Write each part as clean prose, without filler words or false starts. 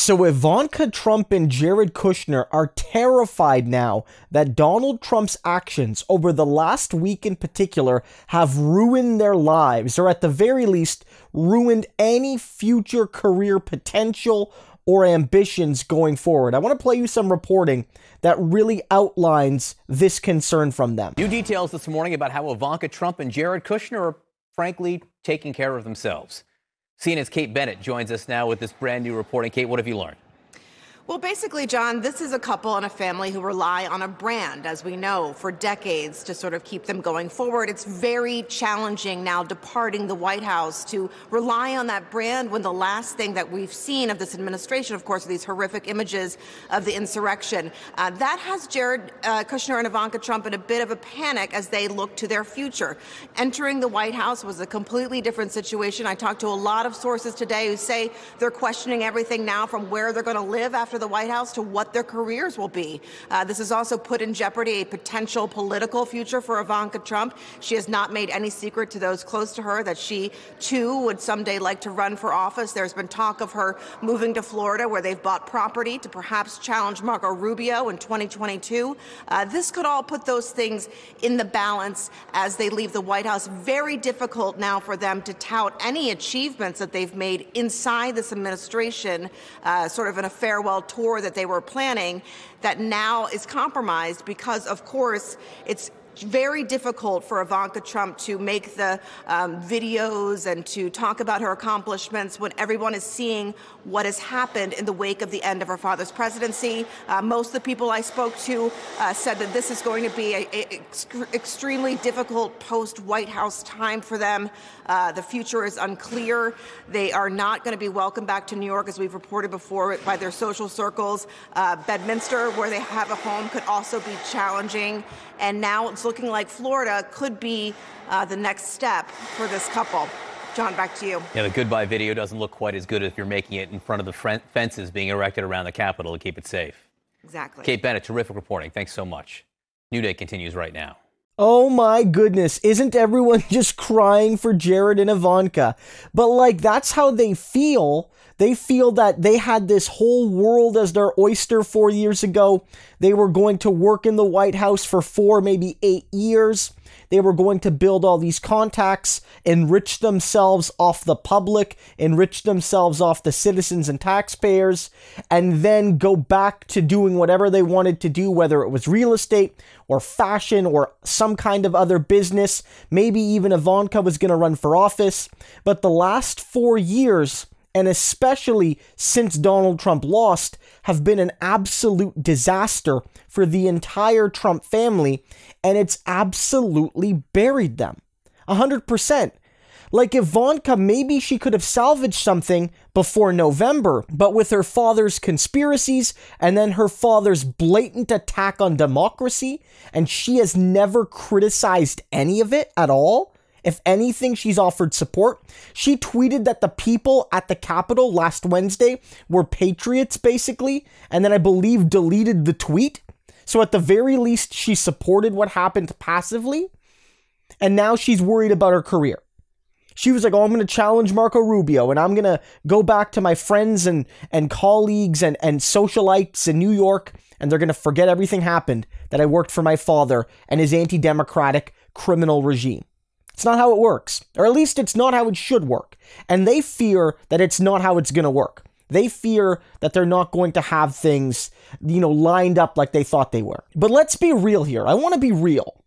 So Ivanka Trump and Jared Kushner are terrified now that Donald Trump's actions over the last week in particular have ruined their lives, or at the very least, ruined any future career potential or ambitions going forward. I want to play you some reporting that really outlines this concern from them. New details this morning about how Ivanka Trump and Jared Kushner are, frankly, taking care of themselves. CNN's Kate Bennett joins us now with this brand new reporting. Kate, what have you learned? Well, basically, John, this is a couple and a family who rely on a brand, as we know, for decades to sort of keep them going forward. It's very challenging now departing the White House to rely on that brand when the last thing that we've seen of this administration, of course, are these horrific images of the insurrection. That has Jared Kushner and Ivanka Trump in a bit of a panic as they look to their future. Entering the White House was a completely different situation. I talked to a lot of sources today who say they're questioning everything now from where they're going to live after the White House to what their careers will be. This has also put in jeopardy a potential political future for Ivanka Trump. She has not made any secret to those close to her that she, too, would someday like to run for office. There's been talk of her moving to Florida, where they've bought property to perhaps challenge Marco Rubio in 2022. This could all put those things in the balance as they leave the White House. Very difficult now for them to tout any achievements that they've made inside this administration, sort of in a farewell tour that they were planning, that now is compromised because, of course, it's very difficult for Ivanka Trump to make the videos and to talk about her accomplishments when everyone is seeing what has happened in the wake of the end of her father's presidency. Most of the people I spoke to said that this is going to be an extremely difficult post-White House time for them. The future is unclear. They are not going to be welcomed back to New York, as we've reported before, by their social circles. Bedminster, where they have a home, could also be challenging. And now it's looking like Florida could be the next step for this couple. John, back to you. Yeah, the goodbye video doesn't look quite as good if you're making it in front of the fences being erected around the Capitol to keep it safe. Exactly. Kate Bennett, terrific reporting. Thanks so much. New Day continues right now. Oh my goodness, isn't everyone just crying for Jared and Ivanka? But like, that's how they feel. They feel that they had this whole world as their oyster 4 years ago. They were going to work in the White House for 4, maybe 8 years. They were going to build all these contacts, enrich themselves off the public, enrich themselves off the citizens and taxpayers, and then go back to doing whatever they wanted to do, whether it was real estate or fashion or some kind of other business. Maybe even Ivanka was going to run for office. But the last 4 years, and especially since Donald Trump lost, have been an absolute disaster for the entire Trump family, and it's absolutely buried them. 100%. Like Ivanka, maybe she could have salvaged something before November, but with her father's conspiracies and then her father's blatant attack on democracy, and she has never criticized any of it at all. If anything, she's offered support. She tweeted that the people at the Capitol last Wednesday were patriots, basically, and then I believe deleted the tweet. So at the very least, she supported what happened passively, and now she's worried about her career. She was like, oh, I'm going to challenge Marco Rubio, and I'm going to go back to my friends and colleagues and socialites in New York, and they're going to forget everything happened, that I worked for my father and his anti-democratic criminal regime. It's not how it works, or at least it's not how it should work. And they fear that it's not how it's going to work. They fear that they're not going to have things, lined up like they thought they were. But let's be real here. I want to be real.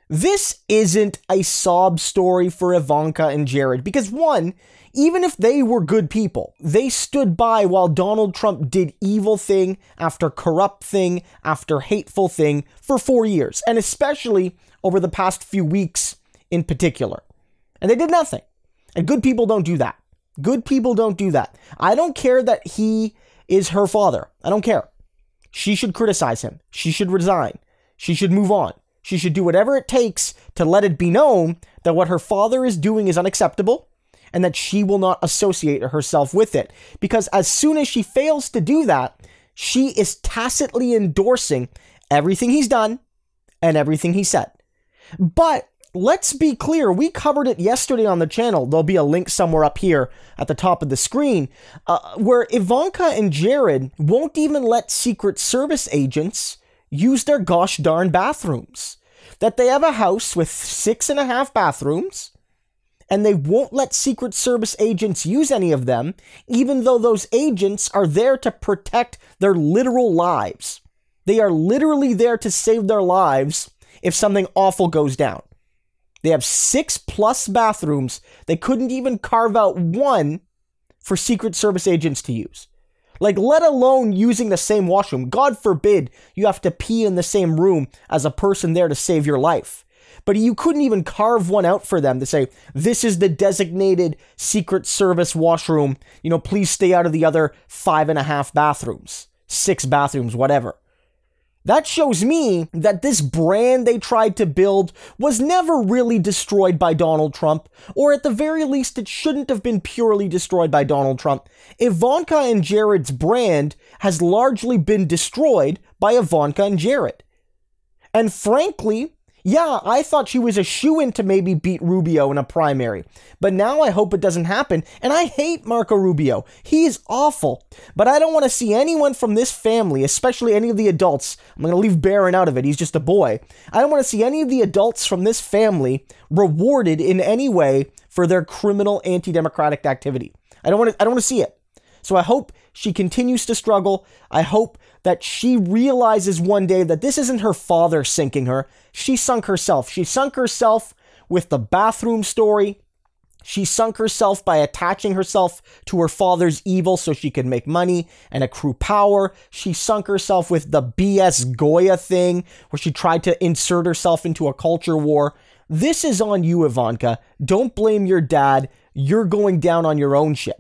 This isn't a sob story for Ivanka and Jared, because one, even if they were good people, they stood by while Donald Trump did evil thing after corrupt thing after hateful thing for 4 years, and especially over the past few weeks in particular. And they did nothing. And good people don't do that. Good people don't do that. I don't care that he is her father. I don't care. She should criticize him. She should resign. She should move on. She should do whatever it takes to let it be known that what her father is doing is unacceptable and that she will not associate herself with it. Because as soon as she fails to do that, she is tacitly endorsing everything he's done and everything he said. But let's be clear. We covered it yesterday on the channel. There'll be a link somewhere up here at the top of the screen where Ivanka and Jared won't even let Secret Service agents use their gosh darn bathrooms. That they have a house with 6.5 bathrooms, and they won't let Secret Service agents use any of them, even though those agents are there to protect their literal lives. They are literally there to save their lives if something awful goes down. They have 6+ bathrooms. They couldn't even carve out one for Secret Service agents to use. Like, let alone using the same washroom. God forbid you have to pee in the same room as a person there to save your life. But you couldn't even carve one out for them to say, this is the designated Secret Service washroom. Please stay out of the other 5.5 bathrooms, 6 bathrooms, whatever. That shows me that this brand they tried to build was never really destroyed by Donald Trump, or at the very least, it shouldn't have been purely destroyed by Donald Trump. Ivanka and Jared's brand has largely been destroyed by Ivanka and Jared. And frankly, yeah, I thought she was a shoo-in to maybe beat Rubio in a primary. But now I hope it doesn't happen. And I hate Marco Rubio. He is awful. But I don't want to see anyone from this family, especially any of the adults. I'm going to leave Barron out of it. He's just a boy. I don't want to see any of the adults from this family rewarded in any way for their criminal anti-democratic activity. I don't want to see it. So I hope she continues to struggle. I hope that she realizes one day that this isn't her father sinking her. She sunk herself. She sunk herself with the bathroom story. She sunk herself by attaching herself to her father's evil so she could make money and accrue power. She sunk herself with the BS Goya thing where she tried to insert herself into a culture war. This is on you, Ivanka. Don't blame your dad. You're going down on your own shit.